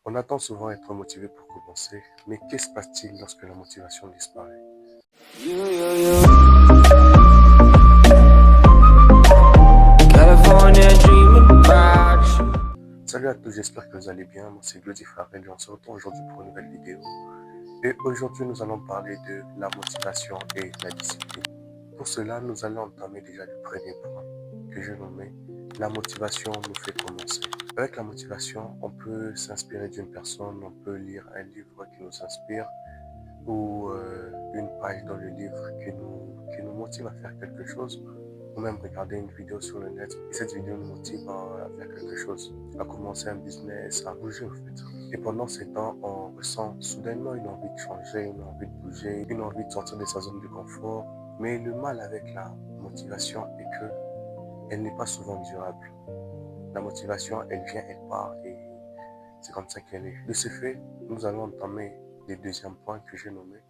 On attend souvent être motivé pour commencer, mais qu'est-ce qui se passe-t-il lorsque la motivation disparaît? Salut à tous, j'espère que vous allez bien. Moi c'est Glody Farrell et on se retrouve aujourd'hui pour une nouvelle vidéo. Et aujourd'hui nous allons parler de la motivation et la discipline. Pour cela, nous allons entamer déjà le premier point que j'ai nommé la motivation nous fait commencer. Avec la motivation, on peut s'inspirer d'une personne, on peut lire un livre qui nous inspire ou une page dans le livre qui nous motive à faire quelque chose, ou même regarder une vidéo sur le net et cette vidéo nous motive à faire quelque chose, à commencer un business, à bouger en fait. Et pendant ces temps, on ressent soudainement une envie de changer, une envie de bouger, une envie de sortir de sa zone de confort. Mais le mal avec la motivation est que elle n'est pas souvent durable. La motivation, elle vient, elle part et c'est comme ça qu'elle est. De ce fait, nous allons entamer les deuxièmes points que j'ai nommés.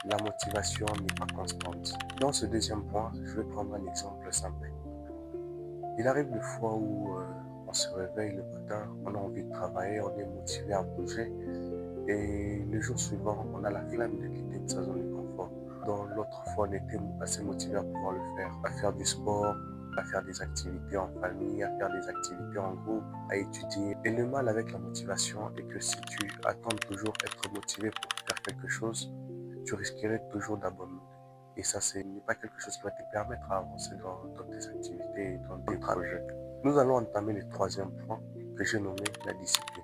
La motivation n'est pas constante. Dans ce deuxième point, je vais prendre un exemple simple. Il arrive des fois où on se réveille le matin, on a envie de travailler, on est motivé à bouger et le jour suivant, on a la flemme de quitter sa zone de confort. Dans l'autre fois, on était assez motivé à pouvoir le faire, à faire du sport, à faire des activités en famille, à faire des activités en groupe, à étudier. Et le mal avec la motivation est que si tu attends toujours être motivé pour faire quelque chose, tu risquerais toujours d'abandonner. Et ça, ce n'est pas quelque chose qui va te permettre d'avancer dans tes activités et dans tes projets. Nous allons entamer le troisième point que j'ai nommé la discipline.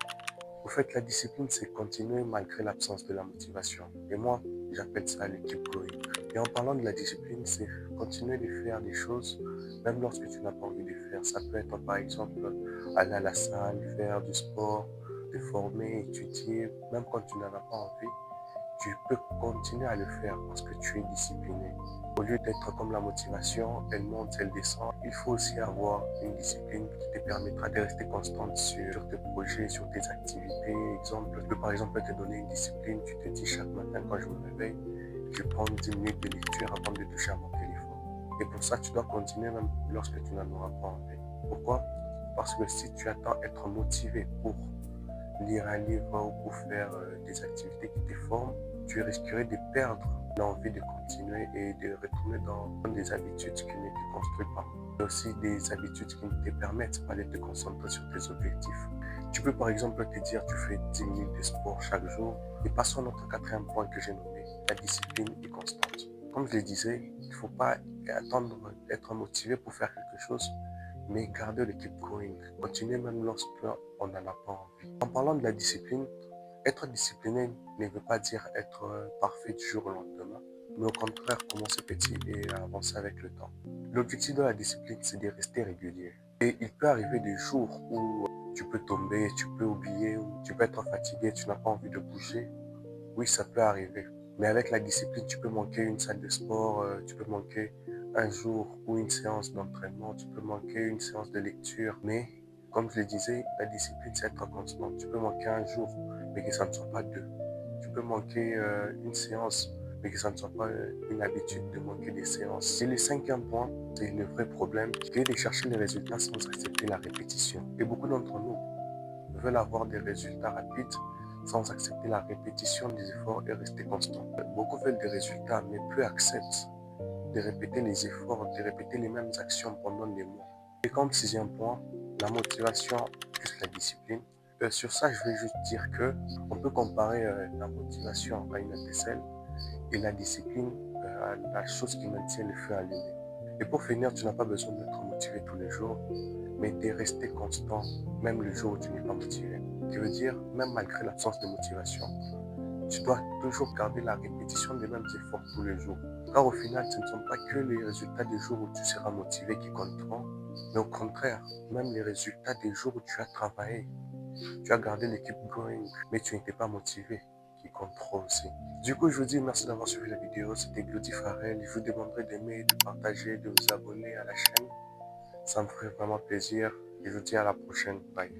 Au fait, la discipline, c'est continuer malgré l'absence de la motivation. Et moi, j'appelle ça le keep going. Et en parlant de la discipline, c'est continuer de faire des choses, même lorsque tu n'as pas envie de faire. Ça peut être, par exemple, aller à la salle, faire du sport, te former, étudier, même quand tu n'en as pas envie. Tu peux continuer à le faire parce que tu es discipliné. Au lieu d'être comme la motivation, elle monte, elle descend, il faut aussi avoir une discipline qui te permettra de rester constante sur tes projets, sur tes activités. Exemple, je peux par exemple te donner une discipline, tu te dis chaque matin quand je me réveille, je prends 10 minutes de lecture avant de toucher à mon téléphone. Et pour ça, tu dois continuer même lorsque tu n'en auras pas envie. Pourquoi? Parce que si tu attends être motivé pour lire un livre ou pour faire des activités qui te forment, tu risquerais de perdre l'envie de continuer et de retourner dans des habitudes qui ne te construisent pas. Et aussi des habitudes qui ne te permettent pas de te concentrer sur tes objectifs. Tu peux par exemple te dire tu fais 10 minutes de sport chaque jour. Et passons à notre quatrième point que j'ai nommé, la discipline est constante. Comme je le disais, il ne faut pas attendre d'être motivé pour faire quelque chose, mais garder le keep going. Continuer même lorsqu'on n'en a pas envie. En parlant de la discipline, être discipliné ne veut pas dire être parfait du jour au lendemain, mais au contraire commencer petit et avancer avec le temps. L'objectif de la discipline, c'est de rester régulier. Et il peut arriver des jours où tu peux tomber, tu peux oublier, ou tu peux être fatigué, tu n'as pas envie de bouger. Oui, ça peut arriver. Mais avec la discipline, tu peux manquer une salle de sport, tu peux manquer un jour ou une séance d'entraînement, tu peux manquer une séance de lecture. Mais comme je le disais, la discipline, c'est être constant. Tu peux manquer un jour, mais que ça ne soit pas deux. Tu peux manquer une séance, mais que ça ne soit pas une habitude de manquer des séances. Et le cinquième point, c'est le vrai problème, qui est de chercher les résultats sans accepter la répétition. Et beaucoup d'entre nous veulent avoir des résultats rapides sans accepter la répétition des efforts et rester constant. Beaucoup veulent des résultats, mais peu acceptent de répéter les efforts, de répéter les mêmes actions pendant des mois. Et comme sixième point, la motivation plus la discipline. Sur ça, je vais juste dire que on peut comparer la motivation à une étincelle et la discipline à la chose qui maintient le feu allumé. Et pour finir, tu n'as pas besoin d'être motivé tous les jours, mais de rester constant, même le jour où tu n'es pas motivé. Ce qui veut dire, même malgré l'absence de motivation, tu dois toujours garder la répétition des mêmes efforts tous les jours. Car au final, ce ne sont pas que les résultats des jours où tu seras motivé qui compteront, mais au contraire, même les résultats des jours où tu as travaillé, tu as gardé l'équipe going, mais tu n'étais pas motivé, qui compteront aussi. Du coup, je vous dis merci d'avoir suivi la vidéo. C'était Glody Farrell. Je vous demanderai d'aimer, de partager, de vous abonner à la chaîne. Ça me ferait vraiment plaisir. Et je vous dis à la prochaine. Bye.